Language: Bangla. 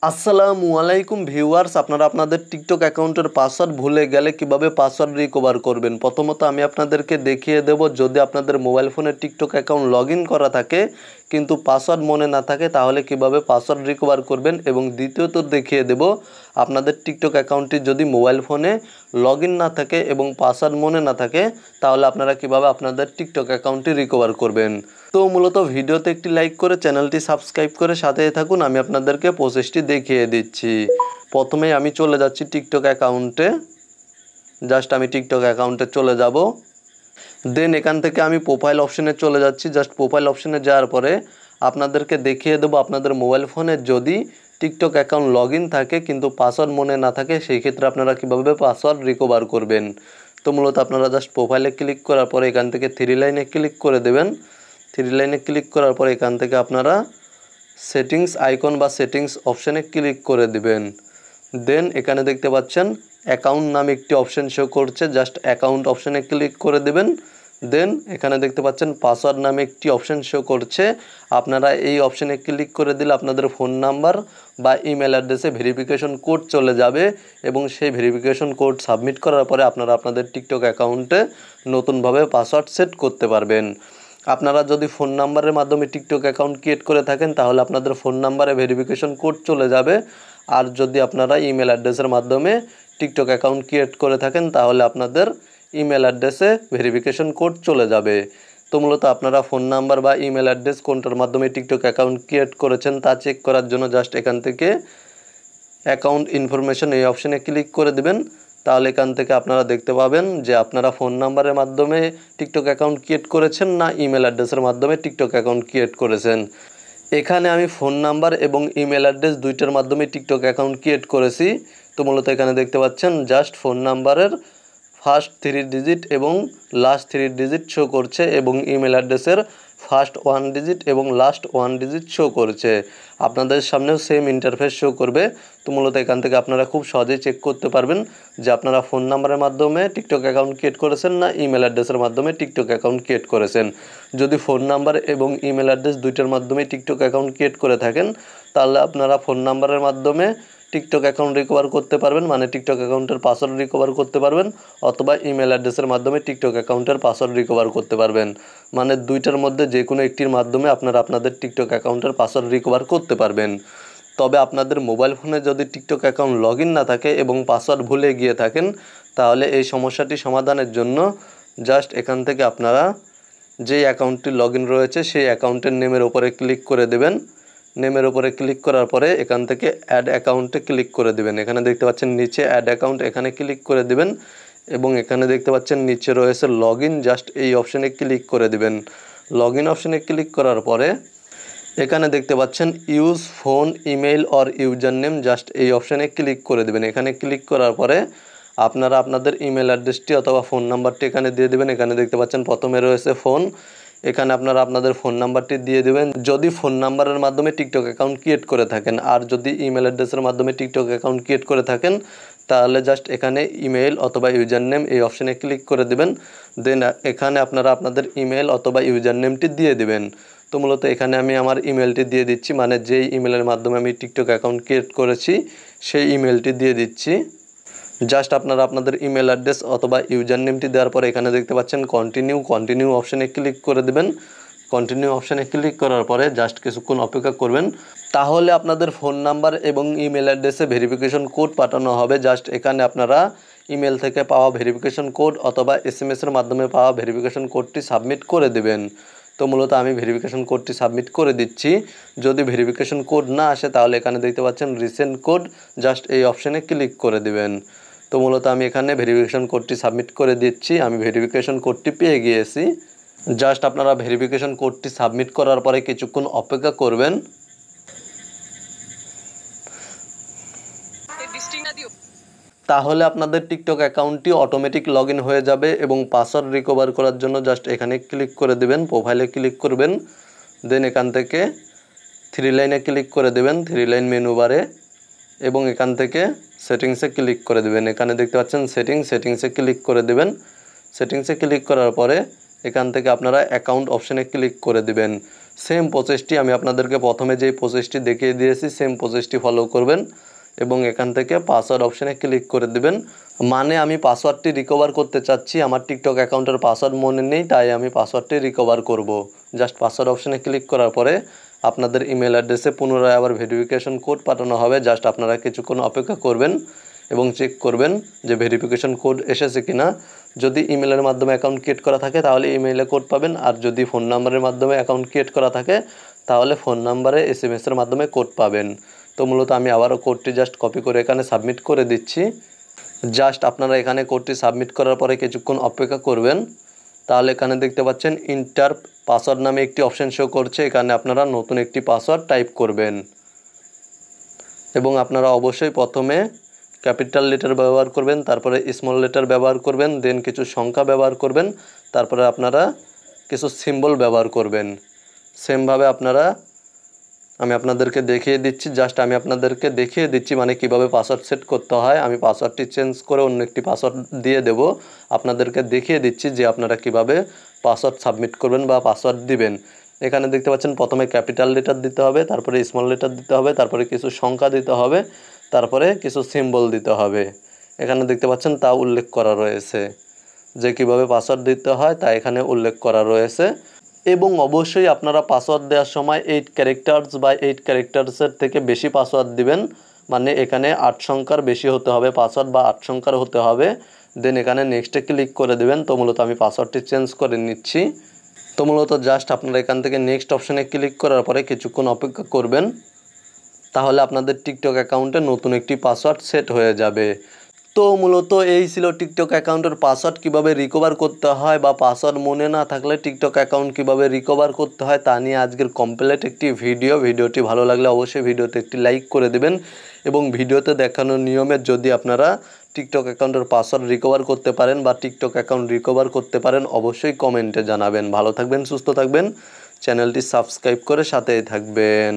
আসসালামু আলাইকুম ভিউয়ার্স, আপনারা আপনাদের টিকটক অ্যাকাউন্টের পাসওয়ার্ড ভুলে গেলে কিভাবে পাসওয়ার্ড রিকভার করবেন। প্রথমত আমি আপনাদেরকে দেখিয়ে দেব, যদি আপনাদের মোবাইল ফোনে টিকটক অ্যাকাউন্ট লগ ইন করা থাকে কিন্তু পাসওয়ার্ড মনে না থাকে তাহলে কিভাবে পাসওয়ার্ড রিকভার করবেন, এবং দ্বিতীয়ত দেখিয়ে দেব আপনাদের টিকটক অ্যাকাউন্টটি যদি মোবাইল ফোনে লগ ইন না থাকে এবং পাসওয়ার্ড মনে না থাকে তাহলে আপনারা কিভাবে আপনাদের টিকটক অ্যাকাউন্টটি রিকভার করবেন। তো মূলত ভিডিওতে একটি লাইক করে চ্যানেলটি সাবস্ক্রাইব করে সাথেই থাকুন, আমি আপনাদেরকে প্রসেসটি দেখিয়ে দিচ্ছি। প্রথমেই আমি চলে যাচ্ছি টিকটক অ্যাকাউন্টে। জাস্ট আমি টিকটক অ্যাকাউন্টে চলে যাব। দেন এখান থেকে আমি প্রোফাইল অপশনে চলে যাচ্ছি। জাস্ট প্রোফাইল অপশনে যাওয়ার পরে আপনাদেরকে দেখিয়ে দেবো আপনাদের মোবাইল ফোনে যদি টিকটক অ্যাকাউন্ট লগ ইন থাকে কিন্তু পাসওয়ার্ড মনে না থাকে সেই ক্ষেত্রে আপনারা কীভাবে পাসওয়ার্ড রিকভার করবেন। তো মূলত আপনারা জাস্ট প্রোফাইলে ক্লিক করার পরে এখান থেকে থ্রি লাইনে ক্লিক করে দেবেন। থ্রি লাইনে ক্লিক করার পরে এখান থেকে আপনারা সেটিংস আইকন বা সেটিংস অপশানে ক্লিক করে দিবেন। দেন এখানে দেখতে পাচ্ছেন অ্যাকাউন্ট নামে একটি অপশান শো করছে, জাস্ট অ্যাকাউন্ট অপশানে ক্লিক করে দেবেন। দেন এখানে দেখতে পাচ্ছেন পাসওয়ার্ড নামে একটি অপশান শো করছে, আপনারা এই অপশানে ক্লিক করে দিলে আপনাদের ফোন নাম্বার বা ইমেল অ্যাড্রেসে ভেরিফিকেশন কোড চলে যাবে এবং সেই ভেরিফিকেশন কোড সাবমিট করার পরে আপনারা আপনাদের টিকটক অ্যাকাউন্টে নতুনভাবে পাসওয়ার্ড সেট করতে পারবেন। আপনারা যদি ফোন নাম্বারের মাধ্যমে টিকটক অ্যাকাউন্ট ক্রিয়েট করে থাকেন তাহলে আপনাদের ফোন নাম্বারে ভেরিফিকেশন কোড চলে যাবে, আর যদি আপনারা ইমেল অ্যাড্রেসের মাধ্যমে টিকটক অ্যাকাউন্ট ক্রিয়েট করে থাকেন তাহলে আপনাদের ইমেল অ্যাড্রেসে ভেরিফিকেশন কোড চলে যাবে। তো মূলত আপনারা ফোন নাম্বার বা ইমেল অ্যাড্রেস কোনটার মাধ্যমে টিকটক অ্যাকাউন্ট ক্রিয়েট করেছেন তা চেক করার জন্য জাস্ট এখান থেকে অ্যাকাউন্ট ইনফরমেশন এই অপশানে ক্লিক করে দেবেন। তাহলে এখান থেকে আপনারা দেখতে পাবেন যে আপনারা ফোন নাম্বারের মাধ্যমে টিকটক অ্যাকাউন্ট ক্রিয়েট করেছেন না ইমেল অ্যাড্রেসের মাধ্যমে টিকটক অ্যাকাউন্ট ক্রিয়েট করেছেন। এখানে আমি ফোন নাম্বার এবং ইমেল অ্যাড্রেস দুইটার মাধ্যমে টিকটক অ্যাকাউন্ট ক্রিয়েট করেছি। তো মূলত এখানে দেখতে পাচ্ছেন জাস্ট ফোন নাম্বারের ফার্স্ট 3 ডিজিট এবং লাস্ট 3 ডিজিট শো করছে এবং ইমেল অ্যাড্রেসের ফার্স্ট 1 ডিজিট এবং লাস্ট 1 ডিজিট শো করছে। আপনাদের সামনেও সেম ইন্টারফেস শো করবে। তো মূলত এখান থেকে আপনারা খুব সহজেই চেক করতে পারবেন যে আপনারা ফোন নাম্বারের মাধ্যমে টিকটক অ্যাকাউন্ট ক্রিয়েট করেছেন না ইমেল অ্যাড্রেসের মাধ্যমে টিকটক অ্যাকাউন্ট ক্রিয়েট করেছেন। যদি ফোন নাম্বার এবং ইমেল অ্যাড্রেস দুইটার মাধ্যমে টিকটক অ্যাকাউন্ট ক্রিয়েট করে থাকেন তাহলে আপনারা ফোন নাম্বারের মাধ্যমে টিকটক অ্যাকাউন্ট রিকভার করতে পারবেন, মানে টিকটক অ্যাকাউন্টের পাসওয়ার্ড রিকভার করতে পারবেন, অথবা ইমেল অ্যাড্রেসের মাধ্যমে টিকটক অ্যাকাউন্টের পাসওয়ার্ড রিকভার করতে পারবেন। মানে দুইটার মধ্যে যে কোনো একটির মাধ্যমে আপনারা আপনাদের টিকটক অ্যাকাউন্টের পাসওয়ার্ড রিকভার করতে পারবেন। তবে আপনাদের মোবাইল ফোনে যদি টিকটক অ্যাকাউন্ট লগ ইন না থাকে এবং পাসওয়ার্ড ভুলে গিয়ে থাকেন তাহলে এই সমস্যাটি সমাধানের জন্য জাস্ট এখান থেকে আপনারা যেই অ্যাকাউন্টটি লগ ইন রয়েছে সেই অ্যাকাউন্টের নেমের ওপরে ক্লিক করে দেবেন। নেমের ওপরে ক্লিক করার পরে এখান থেকে অ্যাড অ্যাকাউন্টে ক্লিক করে দেবেন। এখানে দেখতে পাচ্ছেন নিচে অ্যাড অ্যাকাউন্ট, এখানে ক্লিক করে দেবেন এবং এখানে দেখতে পাচ্ছেন নিচে রয়েছে লগ ইন, জাস্ট এই অপশানে ক্লিক করে দেবেন। লগ ইন অপশানে ক্লিক করার পরে এখানে দেখতে পাচ্ছেন use phone email or user name, just এই অপশানে ক্লিক করে দেবেন। এখানে ক্লিক করার পরে আপনারা আপনাদের ইমেল অ্যাড্রেসটি অথবা ফোন নাম্বারটি এখানে দিয়ে দেবেন। এখানে দেখতে পাচ্ছেন প্রথমে রয়েছে ফোন, এখানে আপনারা আপনাদের ফোন নাম্বারটি দিয়ে দেবেন যদি ফোন নাম্বারের মাধ্যমে টিকটক অ্যাকাউন্ট ক্রিয়েট করে থাকেন, আর যদি ইমেল অ্যাড্রেসের মাধ্যমে টিকটক অ্যাকাউন্ট ক্রিয়েট করে থাকেন তাহলে জাস্ট এখানে ইমেল অথবা ইউজার নেম এই অপশানে ক্লিক করে দেবেন। দেন এখানে আপনারা আপনাদের ইমেল অথবা ইউজার নেমটি দিয়ে দেবেন। তো মূলত এখানে আমি আমার ইমেলটি দিয়ে দিচ্ছি, মানে যেই ইমেলের মাধ্যমে আমি টিকটক অ্যাকাউন্ট ক্রিয়েট করেছি সেই ইমেলটি দিয়ে দিচ্ছি। জাস্ট আপনারা আপনাদের ইমেল অ্যাড্রেস অথবা ইউজার নেমটি দেওয়ার পরে এখানে দেখতে পাচ্ছেন কন্টিনিউ অপশানে ক্লিক করে দেবেন। কন্টিনিউ অপশানে ক্লিক করার পরে জাস্ট কিছুক্ষণ অপেক্ষা করবেন, তাহলে আপনাদের ফোন নাম্বার এবং ইমেল অ্যাড্রেসে ভেরিফিকেশন কোড পাঠানো হবে। জাস্ট এখানে আপনারা ইমেল থেকে পাওয়া ভেরিফিকেশন কোড অথবা এসএমএসের মাধ্যমে পাওয়া ভেরিফিকেশন কোডটি সাবমিট করে দেবেন। তো মূলত আমি ভেরিফিকেশন কোডটি সাবমিট করে দিচ্ছি। যদি ভেরিফিকেশন কোড না আসে তাহলে এখানে দেখতে পাচ্ছেন রিসেন্ট কোড, জাস্ট এই অপশানে ক্লিক করে দেবেন। তো মূলত আমি এখানে ভেরিফিকেশন কোডটি সাবমিট করে দিচ্ছি। আমি ভেরিফিকেশন কোডটি পেয়ে গিয়েছি। জাস্ট আপনারা ভেরিফিকেশন কোডটি সাবমিট করার পরে কিছুক্ষণ অপেক্ষা করবেন। তাহলে আপনাদের টিকটক অ্যাকাউন্টটি অটোমেটিক লগ ইন হয়ে যাবে এবং পাসওয়ার্ড রিকভার করার জন্য জাস্ট এখানে ক্লিক করে দেবেন, প্রোফাইলে ক্লিক করবেন। দেন এখান থেকে থ্রি লাইনে ক্লিক করে দেবেন, থ্রি লাইন মেনু বারে, এবং এখান থেকে সেটিংসে ক্লিক করে দেবেন। এখানে দেখতে পাচ্ছেন সেটিংসে ক্লিক করে দেবেন। সেটিংসে ক্লিক করার পরে এখান থেকে আপনারা অ্যাকাউন্ট অপশানে ক্লিক করে দেবেন। সেম প্রসেসটি আমি আপনাদেরকে প্রথমে যেই প্রসেসটি দেখিয়ে দিয়েছি সেম প্রসেসটি ফলো করবেন এবং এখান থেকে পাসওয়ার্ড অপশানে ক্লিক করে দিবেন। মানে আমি পাসওয়ার্ডটি রিকভার করতে চাচ্ছি, আমার টিকটক অ্যাকাউন্টের পাসওয়ার্ড মনে নেই, তাই আমি পাসওয়ার্ডটি রিকভার করব। জাস্ট পাসওয়ার্ড অপশানে ক্লিক করার পরে আপনাদের ইমেল অ্যাড্রেসে পুনরায় আবার ভেরিফিকেশন কোড পাঠানো হবে। জাস্ট আপনারা কিছুক্ষণ অপেক্ষা করবেন এবং চেক করবেন যে ভেরিফিকেশন কোড এসেছে কিনা। যদি ইমেলের মাধ্যমে অ্যাকাউন্ট ক্রিয়েট করা থাকে তাহলে ইমেইলে কোড পাবেন, আর যদি ফোন নাম্বারের মাধ্যমে অ্যাকাউন্ট ক্রিয়েট করা থাকে তাহলে ফোন নাম্বারে SMS-এর মাধ্যমে কোড পাবেন। তো মূলত আমি আবারও কোডটি জাস্ট কপি করে এখানে সাবমিট করে দিচ্ছি। জাস্ট আপনারা এখানে কোডটি সাবমিট করার পরে কিছুক্ষণ অপেক্ষা করবেন। তাহলে এখানে দেখতে পাচ্ছেন ইন্টার পাসওয়ার্ড নামে একটি অপশান শো করছে, এখানে আপনারা নতুন একটি পাসওয়ার্ড টাইপ করবেন এবং আপনারা অবশ্যই প্রথমে ক্যাপিটাল লেটার ব্যবহার করবেন, তারপরে স্মল লেটার ব্যবহার করবেন, দেন কিছু সংখ্যা ব্যবহার করবেন, তারপরে আপনারা কিছু সিম্বল ব্যবহার করবেন। সেমভাবে আমি আপনাদেরকে দেখিয়ে দিচ্ছি, জাস্ট আমি আপনাদেরকে দেখিয়ে দিচ্ছি মানে কিভাবে পাসওয়ার্ড সেট করতে হয়। আমি পাসওয়ার্ডটি চেঞ্জ করে অন্য একটি পাসওয়ার্ড দিয়ে দেব, আপনাদেরকে দেখিয়ে দিচ্ছি যে আপনারা কিভাবে পাসওয়ার্ড সাবমিট করবেন বা পাসওয়ার্ড দিবেন। এখানে দেখতে পাচ্ছেন প্রথমে ক্যাপিটাল লেটার দিতে হবে, তারপরে স্মল লেটার দিতে হবে, তারপরে কিছু সংখ্যা দিতে হবে, তারপরে কিছু সিম্বল দিতে হবে। এখানে দেখতে পাচ্ছেন তা উল্লেখ করা রয়েছে যে কিভাবে পাসওয়ার্ড দিতে হয় তা এখানে উল্লেখ করা রয়েছে। এবং অবশ্যই আপনারা পাসওয়ার্ড দেওয়ার সময় 8 ক্যারেক্টার্স বা 8 ক্যারেক্টার্সের থেকে বেশি পাসওয়ার্ড দিবেন। মানে এখানে 8 সংখ্যার বেশি হতে হবে পাসওয়ার্ড বা 8 সংখ্যার হতে হবে। দেন এখানে নেক্সটে ক্লিক করে দেবেন। তো মূলত আমি পাসওয়ার্ডটি চেঞ্জ করে নিচ্ছি। তো মূলত জাস্ট আপনারা এখান থেকে নেক্সট অপশানে ক্লিক করার পরে কিছুক্ষণ অপেক্ষা করবেন, তাহলে আপনাদের টিকটক অ্যাকাউন্টে নতুন একটি পাসওয়ার্ড সেট হয়ে যাবে। তো মূলত এই ছিল টিকটক অ্যাকাউন্টের পাসওয়ার্ড কীভাবে রিকভার করতে হয় বা পাসওয়ার্ড মনে না থাকলে টিকটক অ্যাকাউন্ট কীভাবে রিকভার করতে হয় তা নিয়ে আজকের কমপ্লিট একটি ভিডিওটি ভালো লাগলে অবশ্যই ভিডিওতে একটি লাইক করে দেবেন এবং ভিডিওতে দেখানো নিয়মে যদি আপনারা টিকটক অ্যাকাউন্টের পাসওয়ার্ড রিকভার করতে পারেন বা টিকটক অ্যাকাউন্ট রিকভার করতে পারেন অবশ্যই কমেন্টে জানাবেন। ভালো থাকবেন, সুস্থ থাকবেন, চ্যানেলটি সাবস্ক্রাইব করে সাথেই থাকবেন।